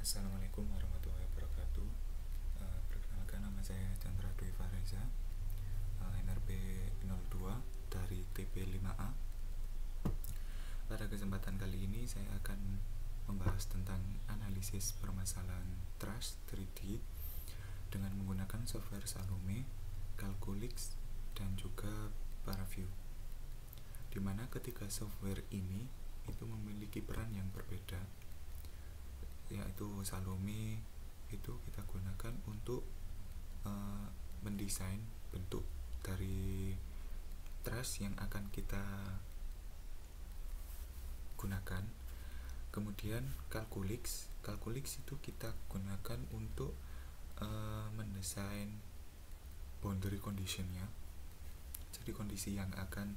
Assalamualaikum warahmatullahi wabarakatuh. Perkenalkan, nama saya Chandra Dwi Fareza, NRP 02 dari TP5A. Pada kesempatan kali ini saya akan membahas tentang analisis permasalahan trust 3D dengan menggunakan software Salome, Calculix, dan juga ParaView. Dimana ketiga software ini itu memiliki peran yang berbeda, yaitu Salome itu kita gunakan untuk mendesain bentuk dari truss yang akan kita gunakan. Kemudian Calculix itu kita gunakan untuk mendesain boundary conditionnya, jadi kondisi yang akan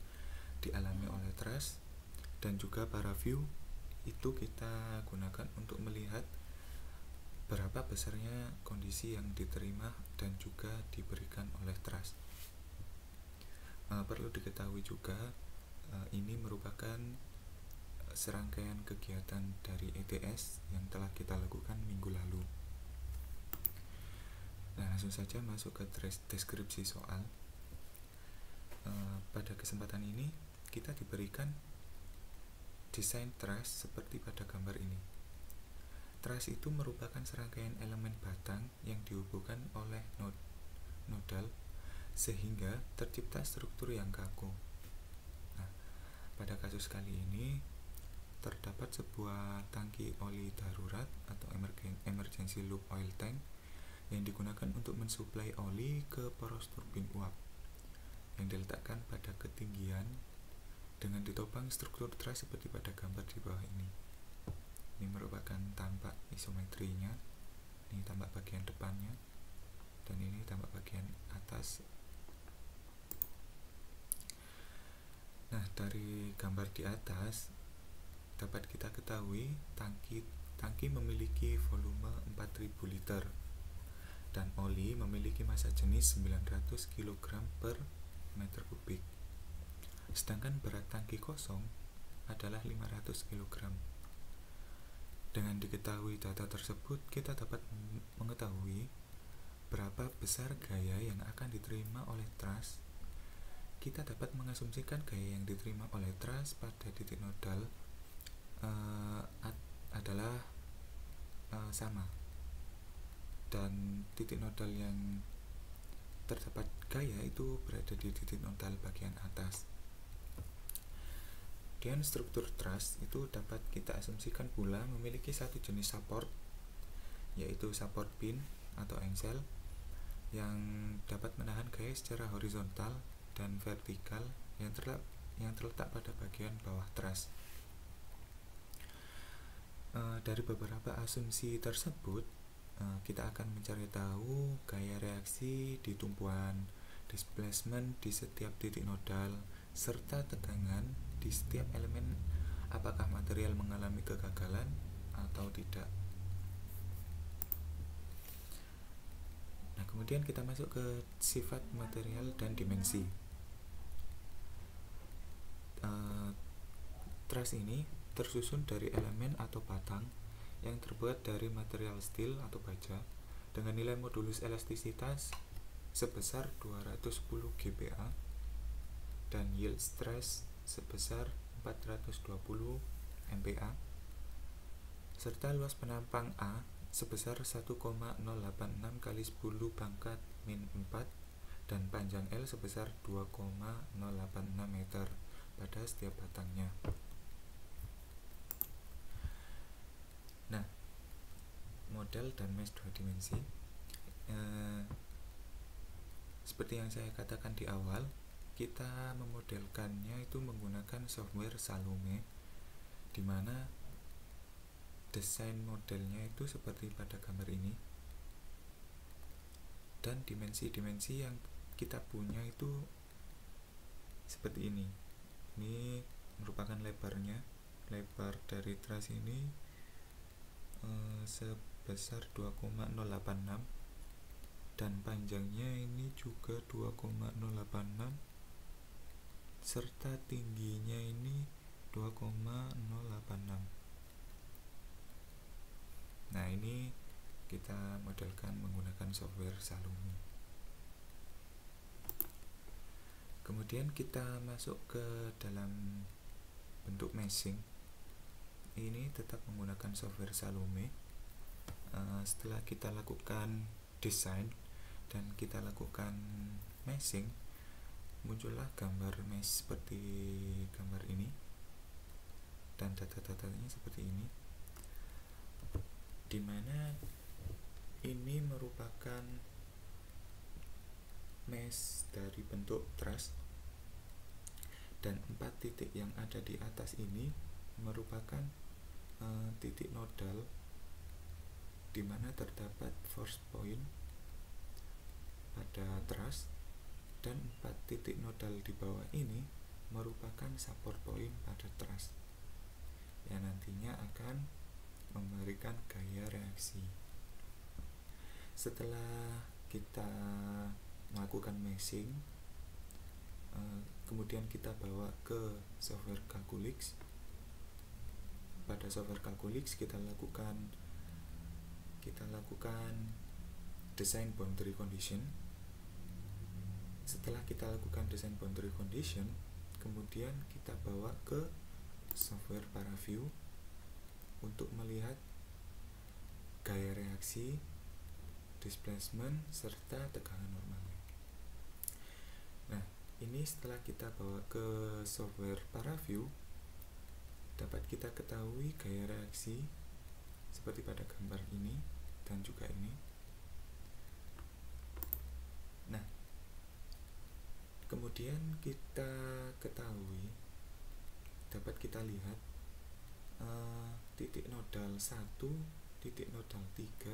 dialami oleh truss. Dan juga ParaView itu kita gunakan untuk melihat berapa besarnya kondisi yang diterima dan juga diberikan oleh truss. Perlu diketahui juga, ini merupakan serangkaian kegiatan dari ETS yang telah kita lakukan minggu lalu. Nah, langsung saja masuk ke deskripsi soal. Pada kesempatan ini kita diberikan desain truss seperti pada gambar ini. Truss itu merupakan serangkaian elemen batang yang dihubungkan oleh nodal sehingga tercipta struktur yang kaku. Nah, pada kasus kali ini terdapat sebuah tangki oli darurat atau emergency loop oil tank yang digunakan untuk mensuplai oli ke poros turbin uap yang diletakkan pada ketinggian dengan ditopang struktur truss seperti pada gambar di bawah ini. Ini merupakan tampak isometrinya. Ini tampak bagian depannya dan ini tampak bagian atas. Nah, dari gambar di atas dapat kita ketahui tangki memiliki volume 4000 liter dan oli memiliki massa jenis 900 kg per meter kubik. Sedangkan berat tangki kosong adalah 500 kg. Dengan diketahui data tersebut, kita dapat mengetahui berapa besar gaya yang akan diterima oleh truss. Kita dapat mengasumsikan gaya yang diterima oleh truss pada titik nodal adalah sama, dan titik nodal yang terdapat gaya itu berada di titik nodal bagian atas. Kemudian struktur truss itu dapat kita asumsikan pula memiliki satu jenis support, yaitu support pin atau engsel yang dapat menahan gaya secara horizontal dan vertikal yang terletak pada bagian bawah truss. Dari beberapa asumsi tersebut, kita akan mencari tahu gaya reaksi di tumpuan, displacement di setiap titik nodal, serta tegangan di setiap elemen, apakah material mengalami kegagalan atau tidak. Nah, kemudian kita masuk ke sifat material dan dimensi. Truss ini tersusun dari elemen atau batang yang terbuat dari material steel atau baja dengan nilai modulus elastisitas sebesar 210 GPa dan yield stress sebesar 420 MPa, serta luas penampang A sebesar 1,086 kali 10 pangkat min 4 dan panjang L sebesar 2,086 meter pada setiap batangnya. Nah, model dan mesh 2 dimensi, seperti yang saya katakan di awal, kita memodelkannya itu menggunakan software Salome, di mana desain modelnya itu seperti pada gambar ini, dan dimensi-dimensi yang kita punya itu seperti ini. Ini merupakan lebarnya. Lebar dari truss ini sebesar 2,086 dan panjangnya ini juga 2,086 serta tingginya ini 2,086. Nah, ini kita modelkan menggunakan software Salome. Kemudian kita masuk ke dalam bentuk meshing. Ini tetap menggunakan software Salome. Setelah kita lakukan desain dan kita lakukan meshing, muncullah gambar mesh seperti gambar ini, dan data-datanya seperti ini, dimana ini merupakan mesh dari bentuk truss, dan 4 titik yang ada di atas ini merupakan titik nodal di mana terdapat force point pada truss, dan 4 titik nodal di bawah ini merupakan support point pada truss yang nantinya akan memberikan gaya reaksi. Setelah kita melakukan meshing, kemudian kita bawa ke software Calculix. Pada software Calculix kita lakukan design boundary condition. Setelah kita lakukan design boundary condition, kemudian kita bawa ke software ParaView untuk melihat gaya reaksi, displacement, serta tegangan normalnya. Nah, ini setelah kita bawa ke software ParaView, dapat kita ketahui gaya reaksi seperti pada gambar ini dan juga ini. Nah, kemudian kita ketahui, dapat kita lihat titik nodal 1, titik nodal 3,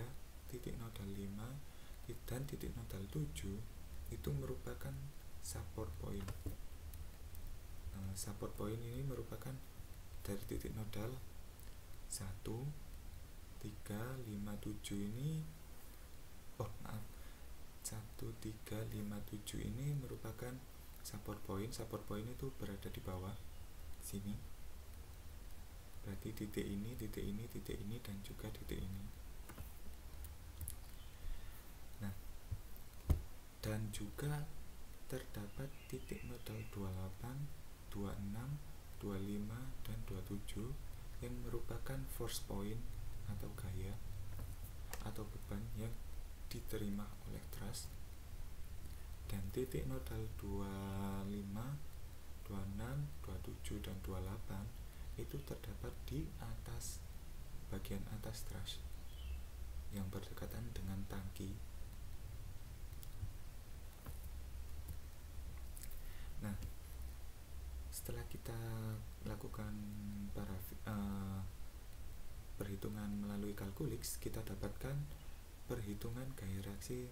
titik nodal 5, dan titik nodal 7 itu merupakan support point. Support point ini merupakan dari titik nodal 1, 3, 5, 7 ini 1, 3, 5, 7 ini merupakan support point. Support point itu berada di bawah sini, berarti titik ini, titik ini, titik ini, dan juga titik ini. Nah, dan juga terdapat titik nodal 28, 26, 25, dan 27 yang merupakan force point atau gaya atau beban yang diterima oleh truss, dan titik nodal 25, 26, 27, dan 28 itu terdapat di atas, bagian atas truss yang berdekatan dengan tangki. Nah, setelah kita lakukan perhitungan melalui Calculix, kita dapatkan perhitungan gaya reaksi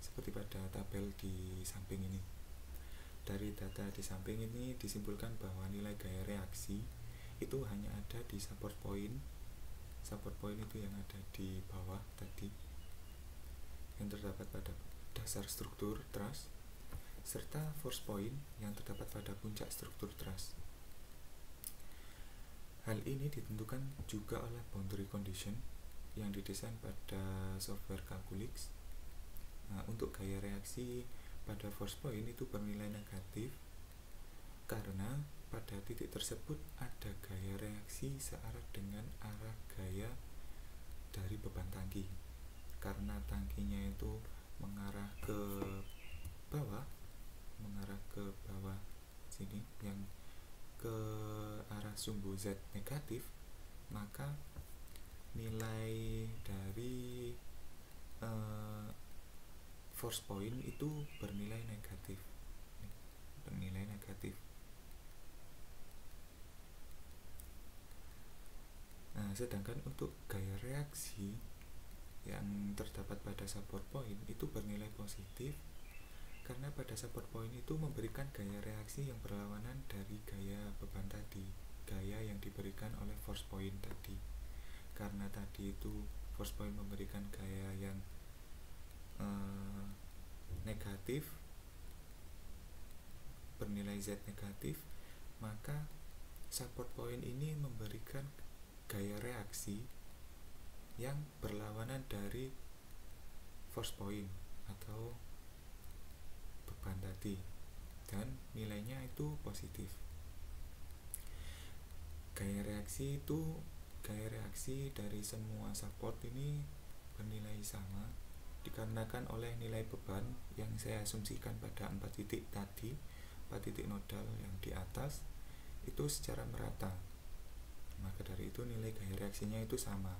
seperti pada tabel di samping ini. Dari data di samping ini disimpulkan bahwa nilai gaya reaksi itu hanya ada di support point. Support point itu yang ada di bawah tadi, yang terdapat pada dasar struktur truss, serta force point yang terdapat pada puncak struktur truss. Hal ini ditentukan juga oleh boundary condition yang didesain pada software Calculix. Nah, untuk gaya reaksi pada force point itu bernilai negatif karena pada titik tersebut ada gaya reaksi searah dengan arah gaya dari beban tangki. Karena tangkinya itu mengarah ke bawah sini, yang ke arah sumbu Z negatif, maka nilai dari force point itu bernilai negatif. Nah, sedangkan untuk gaya reaksi yang terdapat pada support point itu bernilai positif karena pada support point itu memberikan gaya reaksi yang berlawanan dari gaya beban tadi, gaya yang diberikan oleh force point tadi. Karena tadi itu force point memberikan gaya yang negatif, bernilai Z negatif, maka support point ini memberikan gaya reaksi yang berlawanan dari force point atau beban tadi, dan nilainya itu positif. Gaya reaksi dari semua support ini bernilai sama dikarenakan oleh nilai beban yang saya asumsikan pada 4 titik tadi, 4 titik nodal yang di atas itu secara merata. Maka dari itu nilai gaya reaksinya itu sama,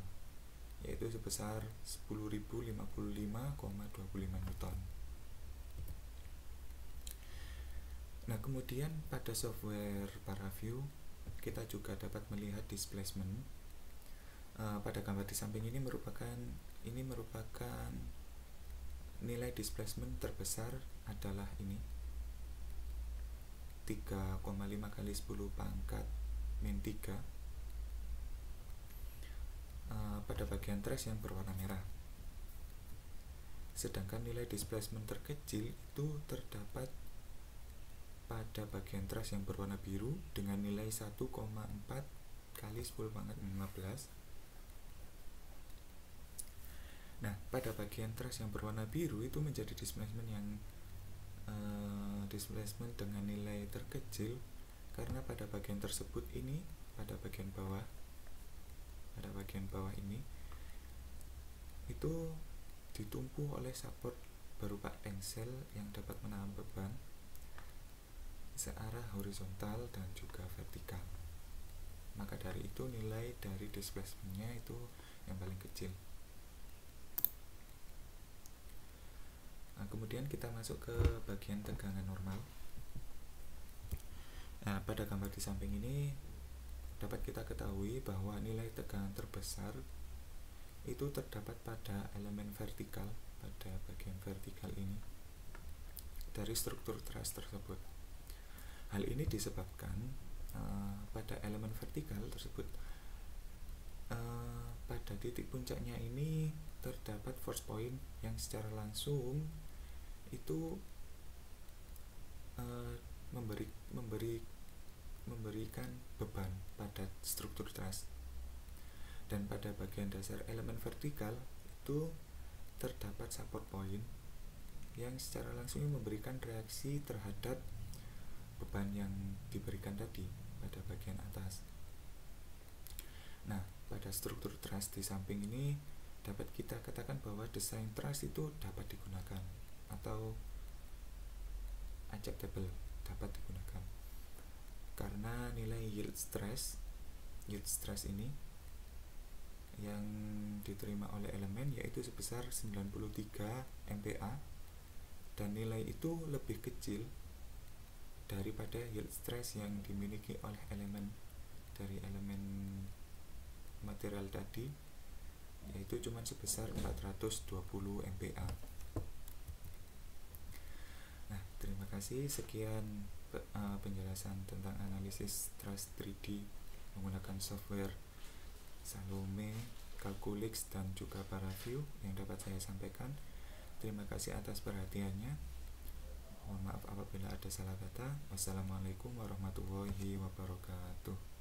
yaitu sebesar 10.055,25 Newton. Nah, kemudian pada software ParaView kita juga dapat melihat displacement. Pada gambar di samping ini merupakan nilai displacement terbesar adalah ini 3,5 kali 10 pangkat min 3 pada bagian trace yang berwarna merah. Sedangkan nilai displacement terkecil itu terdapat pada bagian trace yang berwarna biru dengan nilai 1,4 kali 10 pangkat 15. Nah, pada bagian trace yang berwarna biru itu menjadi displacement dengan nilai terkecil karena pada bagian tersebut ini, pada bagian bawah ini itu ditumpu oleh support berupa engsel yang dapat menahan beban searah horizontal dan juga vertikal. Maka dari itu nilai dari displacementnya itu yang paling kecil. Nah, kemudian kita masuk ke bagian tegangan normal. Nah, pada gambar di samping ini dapat kita ketahui bahwa nilai tegangan terbesar itu terdapat pada elemen vertikal, pada bagian vertikal ini dari struktur truss tersebut. Hal ini disebabkan pada elemen vertikal tersebut pada titik puncaknya ini terdapat force point yang secara langsung itu memberikan beban pada struktur truss, dan pada bagian dasar elemen vertikal itu terdapat support point yang secara langsung memberikan reaksi terhadap beban yang diberikan tadi pada bagian atas. Nah, pada struktur truss di samping ini dapat kita katakan bahwa desain truss itu dapat digunakan atau acceptable, dapat digunakan karena nilai yield stress ini yang diterima oleh elemen yaitu sebesar 93 MPa, dan nilai itu lebih kecil daripada yield stress yang dimiliki oleh elemen material tadi, yaitu cuma sebesar 420 MPa. Nah, terima kasih. Sekian penjelasan tentang analisis truss 3D menggunakan software Salome, Calculix, dan juga ParaView yang dapat saya sampaikan. Terima kasih atas perhatiannya. Mohon maaf apabila ada salah kata. Wassalamualaikum warahmatullahi wabarakatuh.